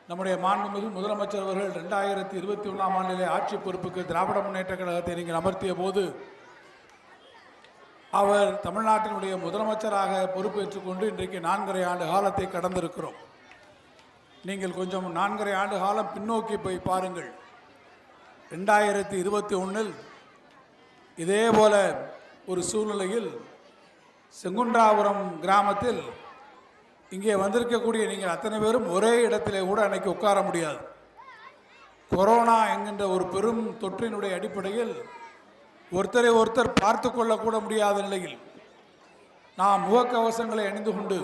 நம்முடைய மாண்புமிகு முதலமைச்சர் அவர்கள் 2021ஆம் ஆண்டிலே ஆட்சி பொறுப்புக்கு திராவிட முன்னேற்ற கழகத்தை நீங்கள் அமர்த்திய போது அவர் தமிழ்நாட்டினுடைய முதலமைச்சராக பொறுப்பேற்றுக் கொண்டு இன்றைக்கு 4.5 ஆண்டு காலத்தை கடந்திருக்கிறோம். நீங்கள் கொஞ்சம் 4.5 ஆண்டு காலம் பின்னோக்கி போய் பாருங்கள். 2021இல் இதே போல ஒரு சூழ்நிலையில் செங்குன்றாபுரம் கிராமத்தில் இங்கே வந்திருக்கக்கூடிய நீங்கள் அத்தனை பேரும் ஒரே இடத்திலே கூட அன்னைக்கு உட்கார முடியாது. கொரோனா என்கின்ற ஒரு பெரும் தொற்றினுடைய அடிப்படையில் ஒருத்தரை ஒருத்தர் பார்த்து கொள்ளக்கூட முடியாத நிலையில் நாம் முகக்கவசங்களை அணிந்து கொண்டு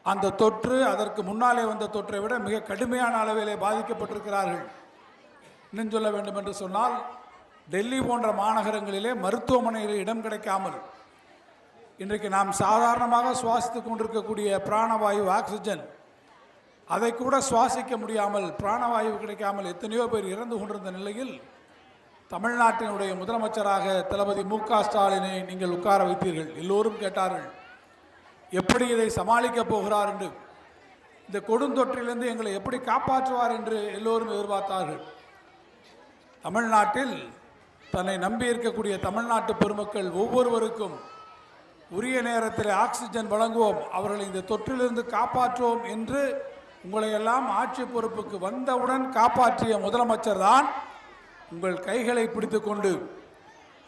அந்த தொற்று அதற்கு முன்னாலே வந்த தொற்றை விட மிக கடுமையான அளவிலே பாதிக்கப்பட்டிருக்கிறார்கள். இன்னும் சொல்ல வேண்டும் என்று சொன்னால் டெல்லி போன்ற மாநகரங்களிலே மருத்துவமனையில் இடம் கிடைக்காமல் இன்றைக்கு நாம் சாதாரணமாக சுவாசித்து கொண்டிருக்கக்கூடிய பிராணவாயு ஆக்சிஜன் அதை கூட சுவாசிக்க முடியாமல் பிராணவாயு கிடைக்காமல் எத்தனையோ பேர் இறந்து கொண்டிருந்த நிலையில் தமிழ்நாட்டினுடைய முதலமைச்சராக தளபதி மு.க. ஸ்டாலினை நீங்கள் உட்கார வைத்தீர்கள். எல்லோரும் கேட்டார்கள், எப்படி இதை சமாளிக்கப் போகிறார் என்று, இந்த கொடுந்தொற்றிலிருந்து எங்களை எப்படி காப்பாற்றுவார் என்று எல்லோரும் எதிர்பார்த்தார்கள். தமிழ்நாட்டில் தன்னை நம்பி இருக்கக்கூடிய தமிழ்நாட்டு பெருமக்கள் ஒவ்வொருவருக்கும் உரிய நேரத்தில் ஆக்சிஜன் வழங்குவோம், அவர்களை இந்த தொற்றிலிருந்து காப்பாற்றுவோம் என்று உங்களை எல்லாம் ஆட்சி பொறுப்புக்கு வந்தவுடன் காப்பாற்றிய முதலமைச்சர் தான் உங்கள் கைகளை பிடித்து கொண்டு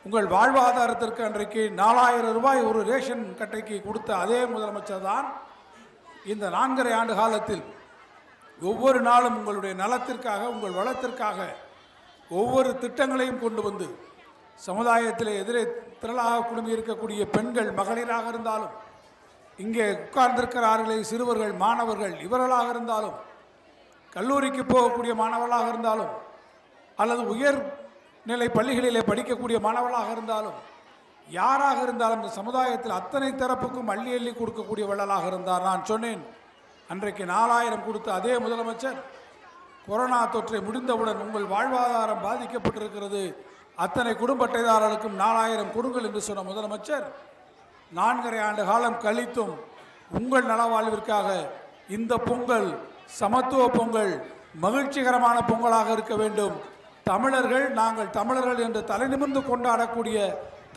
உங்கள் வாழ்வாதாரத்திற்கு அன்றைக்கு 4000 ரூபாய் ஒரு ரேஷன் கட்டைக்கு கொடுத்த அதே முதலமைச்சர் தான் இந்த 4.5 ஆண்டு காலத்தில் ஒவ்வொரு நாளும் உங்களுடைய நலத்திற்காக உங்கள் வளத்திற்காக ஒவ்வொரு திட்டங்களையும் கொண்டு வந்து சமுதாயத்தில் எதிரே திரளாக குழுமி இருக்கக்கூடிய பெண்கள் மகளிராக இருந்தாலும், இங்கே உட்கார்ந்திருக்கிறார்களே சிறுவர்கள் மாணவர்கள் இவர்களாக இருந்தாலும், கல்லூரிக்கு போகக்கூடிய மாணவர்களாக இருந்தாலும், அல்லது உயர்நிலை பள்ளிகளிலே படிக்கக்கூடிய மாணவர்களாக இருந்தாலும், யாராக இருந்தாலும் இந்த சமுதாயத்தில் அத்தனை தரப்புக்கும் அள்ளி அள்ளி கொடுக்கக்கூடிய வள்ளலாக இருந்தார். நான் சொன்னேன், அன்றைக்கு 4000 கொடுத்த அதே முதலமைச்சர் கொரோனா தொற்றை முடிந்தவுடன் உங்கள் வாழ்வாதாரம் பாதிக்கப்பட்டிருக்கிறது, அத்தனை குடும்ப அட்டைதாரர்களுக்கும் 4000 கொடுங்கள் என்று சொன்ன முதலமைச்சர் 4.5 ஆண்டு காலம் கழித்தும் உங்கள் நலவாழ்விற்காக இந்த பொங்கல் சமத்துவ பொங்கல் மகிழ்ச்சிகரமான பொங்கலாக இருக்க வேண்டும், தமிழர்கள் நாங்கள் தமிழர்கள் என்று தலைநிமிர்ந்து கொண்டாடக்கூடிய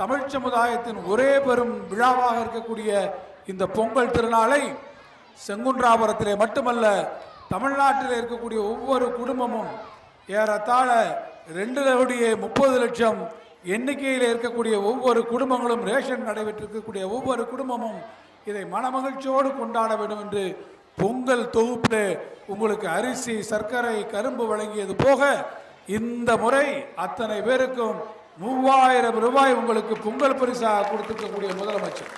தமிழ் சமுதாயத்தின் ஒரே பெரும் விழாவாக இருக்கக்கூடிய இந்த பொங்கல் திருநாளை செங்குன்றாபுரத்திலே மட்டுமல்ல தமிழ்நாட்டில் இருக்கக்கூடிய ஒவ்வொரு குடும்பமும் ஏறத்தாழ 2,30,00,000 எண்ணிக்கையில் இருக்கக்கூடிய ஒவ்வொரு குடும்பங்களும் ரேஷன் நடைபெற்றிருக்கக்கூடிய ஒவ்வொரு குடும்பமும் இதை மனமகிழ்ச்சியோடு கொண்டாட வேண்டும் என்று பொங்கல் தொகுப்பிலே உங்களுக்கு அரிசி சர்க்கரை கரும்பு வழங்கியது போக இந்த முறை அத்தனை பேருக்கும் 3000 ரூபாய் உங்களுக்கு பொங்கல் பரிசாக கொடுத்திருக்கக்கூடிய முதலமைச்சர்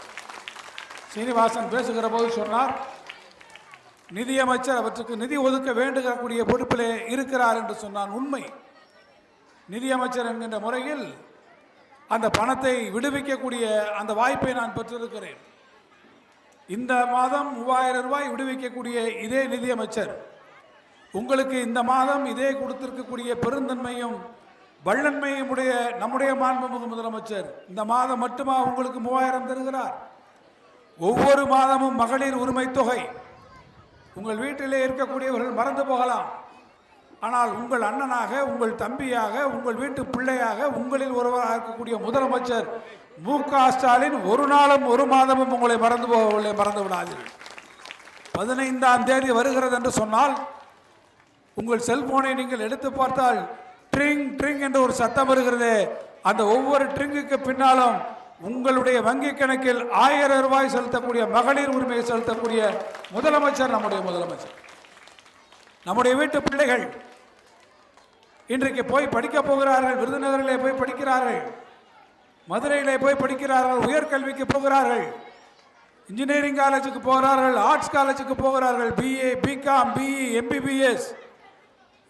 சீனிவாசன் பேசுகிற போது சொன்னார், நிதியமைச்சர் அவற்றுக்கு நிதி ஒதுக்க வேண்டுகக்கூடிய பொறுப்பிலே இருக்கிறார் என்று சொன்னான். உண்மை, நிதியமைச்சர் என்கின்ற முறையில் அந்த பணத்தை விடுவிக்கக்கூடிய அந்த வாய்ப்பை நான் பெற்றிருக்கிறேன். இந்த மாதம் 3000 ரூபாய் விடுவிக்கக்கூடிய இதே நிதியமைச்சர் உங்களுக்கு இந்த மாதம் இதே கொடுத்திருக்கக்கூடிய பெருந்தன்மையும் வல்லன்மையும் உடைய நம்முடைய மாண்புமிகு முதலமைச்சர் இந்த மாதம் மட்டுமா உங்களுக்கு 3000 தருகிறார். ஒவ்வொரு மாதமும் மகளிர் உரிமை தொகை உங்கள் வீட்டிலே இருக்கக்கூடியவர்கள் மறந்து போகலாம், ஆனால் உங்கள் அண்ணனாக உங்கள் தம்பியாக உங்கள் வீட்டு பிள்ளையாக உங்களில் ஒருவராக இருக்கக்கூடிய முதலமைச்சர் மு.க. ஸ்டாலின் ஒரு நாளும் ஒரு மாதமும் உங்களை மறந்து போகவில்லை, மறந்து விடாதீர்கள். 15ஆம் தேதி வருகிறது என்று சொன்னால் உங்கள் செல்போனை நீங்கள் எடுத்து பார்த்தால் ட்ரிங் ட்ரிங் என்று ஒரு சத்தம் வருகிறது. அந்த ஒவ்வொரு ட்ரிங்குக்கு பின்னாலும் உங்களுடைய வங்கி கணக்கில் 1000 ரூபாய் செலுத்தக்கூடிய மகளிர் உரிமையை செலுத்தக்கூடிய முதலமைச்சர் நம்முடைய முதலமைச்சர். நம்முடைய வீட்டு பிள்ளைகள் இன்றைக்கு போய் படிக்க போகிறார்கள், விருதுநகரிலே போய் படிக்கிறார்கள், மதுரையிலே போய் படிக்கிறார்கள், உயர்கல்விக்கு போகிறார்கள், இன்ஜினியரிங் காலேஜுக்கு போகிறார்கள், ஆர்ட்ஸ் காலேஜுக்கு போகிறார்கள், பிஏ பிகாம் பிஇ எம்பிபிஎஸ்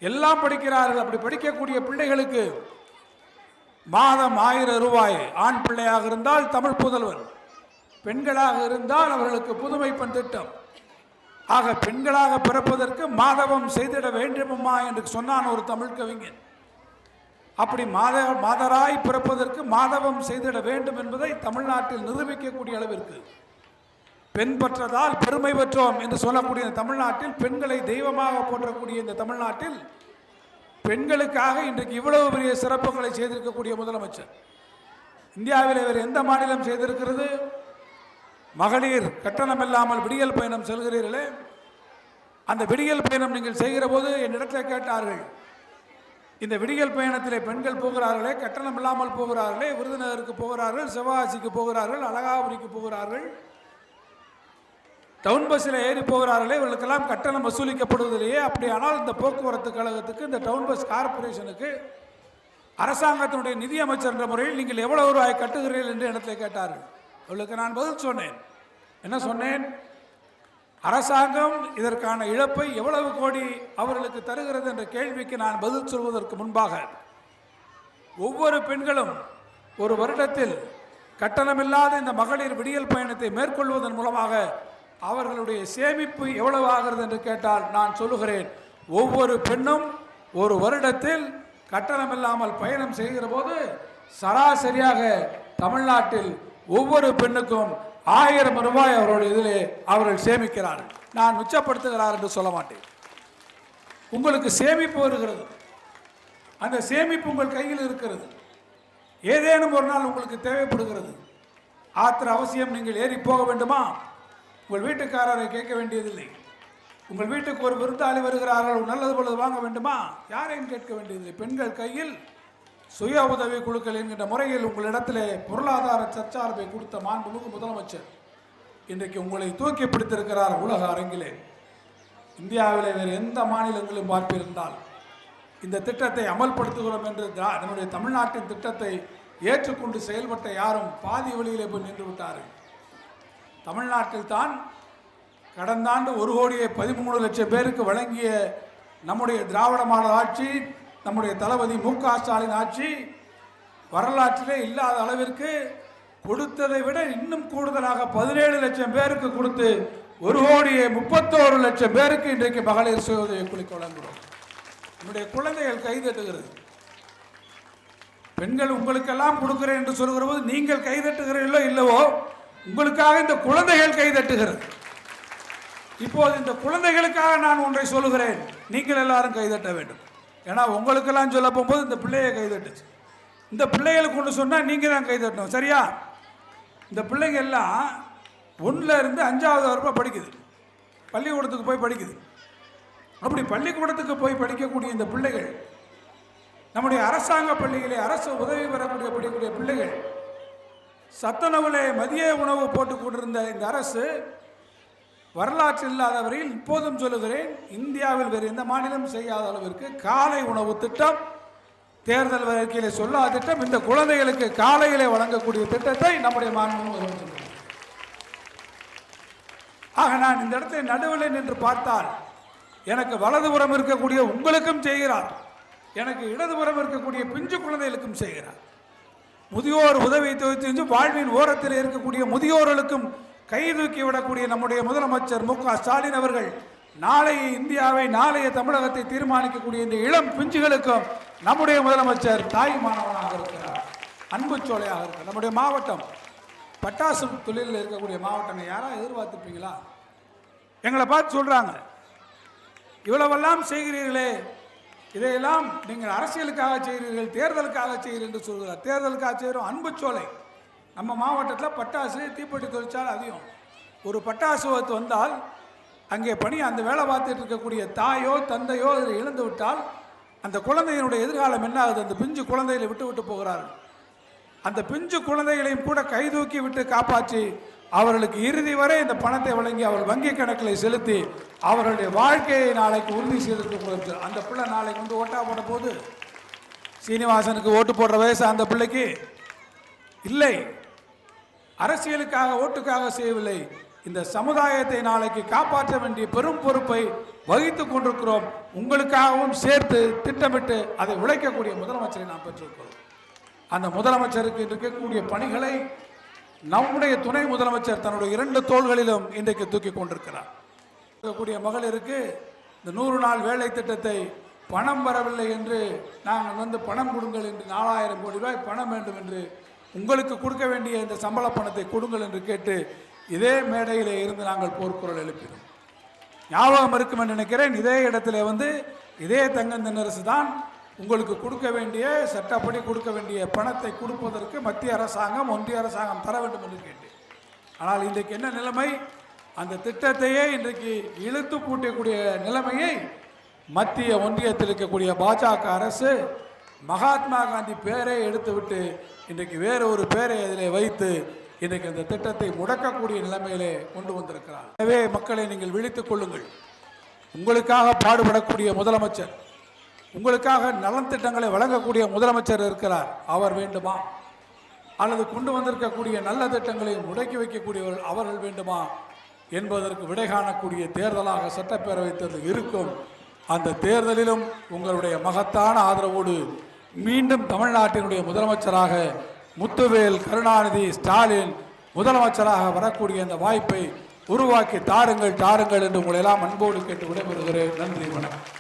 எல்லாம் படிக்கிறார்கள். அப்படி படிக்கக்கூடிய பிள்ளைகளுக்கு மாதம் 1000 ரூபாய், ஆண் பிள்ளையாக இருந்தால் தமிழ் புதல்வன், பெண்களாக இருந்தால் அவர்களுக்கு புதுமை பெண் திட்டம். ஆக பெண்களாக பிறப்பதற்கு மாதவம் செய்திட வேண்டுமா என்று சொன்னான் ஒரு தமிழ் கவிஞன். அப்படி மாதராய் பிறப்பதற்கு மாதவம் செய்திட வேண்டும் என்பதை தமிழ்நாட்டில் நிரூபிக்கக்கூடிய அளவிற்கு பெண் பெற்றதால் பெருமை பெற்றோம் என்று சொல்லக்கூடிய தமிழ்நாட்டில், பெண்களை தெய்வமாக போற்றக்கூடிய இந்த தமிழ்நாட்டில் பெண்களுக்காக இன்றைக்கு இவ்வளவு பெரிய சிறப்புகளை செய்திருக்கக்கூடிய முதலமைச்சர் இந்தியாவில் வேறு எந்த மாநிலம் செய்திருக்கிறது? மகளிர் கட்டணம் இல்லாமல் விடியல் பயணம் செல்கிறீர்களே, அந்த விடியல் பயணம் நீங்கள் செய்கிற போது என்னிடத்தில் கேட்டார்கள், இந்த விடியல் பயணத்திலே பெண்கள் போகிறார்களே, கட்டணம் இல்லாமல் போகிறார்களே, விருதுநகருக்கு போகிறார்கள், சிவகாசிக்கு போகிறார்கள், அழகாபுரிக்கு போகிறார்கள், டவுன் பஸ்ஸில் ஏறி போகிறார்களே, இவர்களுக்கெல்லாம் கட்டணம் வசூலிக்கப்படுவதிலேயே, அப்படியானால் இந்த போக்குவரத்து கழகத்துக்கு, இந்த டவுன் பஸ் கார்பரேஷனுக்கு அரசாங்கத்தினுடைய நிதியமைச்சர் என்ற முறையில் நீங்கள் எவ்வளவு ரூபாய் கட்டுகிறீர்கள் என்று இடத்துல கேட்டார்கள். அவர்களுக்கு நான் பதில் சொன்னேன். என்ன சொன்னேன்? அரசாங்கம் இதற்கான இழப்பை எவ்வளவு கோடி அவர்களுக்கு தருகிறது என்ற கேள்விக்கு நான் பதில் சொல்வதற்கு முன்பாக, ஒவ்வொரு பெண்களும் ஒரு வருடத்தில் கட்டணமில்லாத இந்த மகளிர் விடியல் பயணத்தை மேற்கொள்வதன் மூலமாக அவர்களுடைய சேமிப்பு எவ்வளவு ஆகிறது என்று கேட்டால் நான் சொல்லுகிறேன், ஒவ்வொரு பெண்ணும் ஒரு வருடத்தில் கட்டணம் இல்லாமல் பயணம் செய்கிற போது சராசரியாக தமிழ்நாட்டில் ஒவ்வொரு பெண்ணுக்கும் 1000 ரூபாய் அவருடைய இதிலே அவர்கள் சேமிக்கிறார்கள். நான் மிச்சப்படுத்துகிறார் என்று சொல்ல மாட்டேன். உங்களுக்கு சேமிப்பு வருகிறது, அந்த சேமிப்பு உங்கள் கையில் இருக்கிறது. ஏதேனும் ஒரு நாள் உங்களுக்கு தேவைப்படுகிறது, ஆத்திர அவசியம் நீங்கள் ஏறி போக வேண்டுமா? உங்கள் வீட்டுக்காரரை கேட்க வேண்டியதில்லை. உங்கள் வீட்டுக்கு ஒரு விருந்தாளி வருகிறார்கள், நல்லது பொழுது வாங்க வேண்டுமா? யாரையும் கேட்க வேண்டியதில்லை. பெண்கள் கையில் சுய உதவி குழுக்கள் என்கின்ற முறையில் உங்களிடத்திலே பொருளாதார சற்சார்பை கொடுத்த மாண்புமிகு முதலமைச்சர் இன்றைக்கு உங்களை தூக்கி பிடித்திருக்கிறார் உலக அரங்கிலே. இந்தியாவிலே வேறு எந்த மாநிலங்களும் பார்ப்பிருந்தால் இந்த திட்டத்தை அமல்படுத்துகிறோம் என்று நம்முடைய தமிழ்நாட்டின் திட்டத்தை ஏற்றுக்கொண்டு செயல்பட்ட யாரும் பாதி வழியிலே போய் நின்று விட்டார்கள். தமிழ்நாட்டில் தான் கடந்த ஆண்டு 1,13,00,000 பேருக்கு வழங்கிய நம்முடைய திராவிட மாடல் ஆட்சி, நம்முடைய தளபதி மு.க. ஸ்டாலின் ஆட்சி வரலாற்றிலே இல்லாத அளவிற்கு கொடுத்ததை விட இன்னும் கூடுதலாக 17 லட்சம் பேருக்கு கொடுத்து 1,31,00,000 பேருக்கு இன்றைக்கு மகளிர் சுய உதவி குழு வழங்குகிறோம். நம்முடைய குழந்தைகள் கைதட்டுகிறது. பெண்கள் உங்களுக்கெல்லாம் கொடுக்கிறேன் என்று சொல்கிற போது நீங்கள் கைதட்டுகிறீர்களோ இல்லவோ, உங்களுக்காக இந்த குழந்தைகள் கைதட்டுகிறது. இப்போது இந்த குழந்தைகளுக்காக நான் ஒன்றை சொல்லுகிறேன், நீங்கள் எல்லாரும் கைதட்ட வேண்டும். ஏன்னா உங்களுக்கெல்லாம் சொல்ல போகும்போது இந்த பிள்ளையை கைதட்டுச்சு, இந்த பிள்ளைகளுக்கு ஒன்று சொன்னால் நீங்கள் தான் கைதட்டணும். சரியா? இந்த பிள்ளைங்க எல்லாம் 1ல் இருந்து 5வது வகுப்பு படிக்குது, பள்ளிக்கூடத்துக்கு போய் படிக்குது. அப்படி பள்ளிக்கூடத்துக்கு போய் படிக்கக்கூடிய இந்த பிள்ளைகள், நம்முடைய அரசாங்க பள்ளியிலே அரசு உதவி பெறக்கூடிய படிக்கக்கூடிய பிள்ளைகள், சத்துணவுலே மதிய உணவு போட்டு கொண்டிருந்த இந்த அரசு வரலாற்றில் இல்லாத வரையில் இப்போதும் சொல்லுகிறேன், இந்தியாவில் வேறு எந்த மாநிலம் செய்யாத அளவிற்கு காலை உணவு திட்டம், தேர்தல் அறிக்கையிலே சொல்லாத திட்டம், இந்த குழந்தைகளுக்கு காலையிலே வழங்கக்கூடிய திட்டத்தை நம்முடைய மாநிலம். ஆக நான் இந்த இடத்தை நடுவில் நின்று பார்த்தால் எனக்கு வலதுபுறம் இருக்கக்கூடிய உங்களுக்கும் செய்கிறார், எனக்கு இடதுபுறம் இருக்கக்கூடிய பிஞ்சு குழந்தைகளுக்கும் செய்கிறார். முதியோர் உதவி தொகுத்து வாழ்வின் ஓரத்தில் இருக்கக்கூடிய முதியோர்களுக்கும் கை தூக்கி விடக்கூடிய நம்முடைய முதலமைச்சர் மு.க. ஸ்டாலின் அவர்கள் நாளைய இந்தியாவை, நாளைய தமிழகத்தை தீர்மானிக்கக்கூடிய இந்த இளம் பிஞ்சுகளுக்கும் நம்முடைய முதலமைச்சர் தாய் மாணவனாக இருக்கிறார், அன்பு சோலையாக இருக்கிறார். நம்முடைய மாவட்டம் பட்டாசு தொழிலில் இருக்கக்கூடிய மாவட்டம் யாராவது எதிர்பார்த்துப்பீங்களா? எங்களை பார்த்து சொல்றாங்க, இவ்வளவெல்லாம் செய்கிறீர்களே, இதையெல்லாம் நீங்கள் அரசியலுக்காக செய்கிறீர்கள், தேர்தலுக்காக செய்கிறீர்கள் என்று சொல்கிறார். தேர்தலுக்காக செய்கிறோம். அன்பு சோலை நம்ம மாவட்டத்தில் பட்டாசு தீப்பெட்டி தொழிற்சாலை அதிகம். ஒரு பட்டாசு விபத்து வந்தால் அங்கே அந்த வேலை பார்த்துட்டு இருக்கக்கூடிய தாயோ தந்தையோ அதில் இழந்து விட்டால் அந்த குழந்தையினுடைய எதிர்காலம் என்ன ஆகுது? அந்த பிஞ்சு குழந்தைகளை விட்டு போகிறார்கள். அந்த பிஞ்சு குழந்தைகளையும் கூட கைதூக்கி விட்டு காப்பாற்றி அவர்களுக்கு இறுதி வரை இந்த பணத்தை வழங்கி அவர்கள் வங்கி கணக்கில் செலுத்தி அவர்களுடைய வாழ்க்கையை நாளைக்கு உறுதி செய்திருக்க. அந்த பிள்ளை நாளைக்கு வந்து ஓட்டா போட போது சீனிவாசனுக்கு ஓட்டு போடுற வயசு அந்த பிள்ளைக்கு இல்லை. அரசியலுக்காக ஓட்டுக்காக செய்யவில்லை, இந்த சமுதாயத்தை நாளைக்கு காப்பாற்ற வேண்டிய பெரும் பொறுப்பை வகித்துக் கொண்டிருக்கிறோம். உங்களுக்காகவும் சேர்த்து திட்டமிட்டு அதை உழைக்கக்கூடிய முதலமைச்சரை நாம் பெற்றிருக்கிறோம். அந்த முதலமைச்சருக்கு இருக்கக்கூடிய பணிகளை நம்முடைய துணை முதலமைச்சர் தன்னுடைய 2 தோள்களிலும் இன்றைக்கு தூக்கி கொண்டிருக்கிறார். இருக்கக்கூடிய மகளிருக்கு இந்த 100 நாள் வேலை திட்டத்தை பணம் வரவில்லை என்று நாங்கள் வந்து பணம் கொடுங்கள் என்று 4000 கோடி ரூபாய் பணம் வேண்டும் என்று உங்களுக்கு கொடுக்க வேண்டிய இந்த சம்பள பணத்தை கொடுங்கள் என்று கேட்டு இதே மேடையிலே இருந்து நாங்கள் போர்க்குரல் எழுப்பினோம். ஞாபகம் இருக்கும் என்று நினைக்கிறேன். இதே இடத்துல இதே தங்கம் தென்னரசு தான் உங்களுக்கு கொடுக்க வேண்டிய, சட்டப்படி கொடுக்க வேண்டிய பணத்தை கொடுப்பதற்கு மத்திய அரசாங்கம், ஒன்றிய அரசாங்கம் தர வேண்டும் என்று கேட்டேன். ஆனால் இன்றைக்கு என்ன நிலைமை? அந்த திட்டத்தையே இன்றைக்கு இழுத்து கூட்டக்கூடிய நிலைமையை மத்திய ஒன்றியத்தில் இருக்கக்கூடிய பாஜக அரசு மகாத்மா காந்தி பேரை எடுத்துவிட்டு இன்றைக்கு வேறு ஒரு பேரை அதில் வைத்து இன்றைக்கு அந்த திட்டத்தை முடக்கக்கூடிய நிலைமையிலே கொண்டு வந்திருக்கிறார். எனவே மக்களை நீங்கள் விழித்துக் கொள்ளுங்கள். உங்களுக்காக பாடுபடக்கூடிய முதலமைச்சர், உங்களுக்காக நலன் திட்டங்களை வழங்கக்கூடிய முதலமைச்சர் இருக்கிறார். அவர் வேண்டுமா? அல்லது கொண்டு வந்திருக்கக்கூடிய நல்ல திட்டங்களை முடக்கி வைக்கக்கூடியவர்கள் அவர்கள் வேண்டுமா என்பதற்கு விடை காணக்கூடிய தேர்தலாக சட்டப்பேரவை தேர்தல் இருக்கும். அந்த தேர்தலிலும் உங்களுடைய மகத்தான ஆதரவோடு மீண்டும் தமிழ்நாட்டினுடைய முதலமைச்சராக முத்துவேல் கருணாநிதி ஸ்டாலின் முதலமைச்சராக வரக்கூடிய அந்த வாய்ப்பை உருவாக்கி தாருங்கள் என்று உங்களை எல்லாம் அன்போடு கேட்டு விடைபெறுகிறேன். நன்றி, வணக்கம்.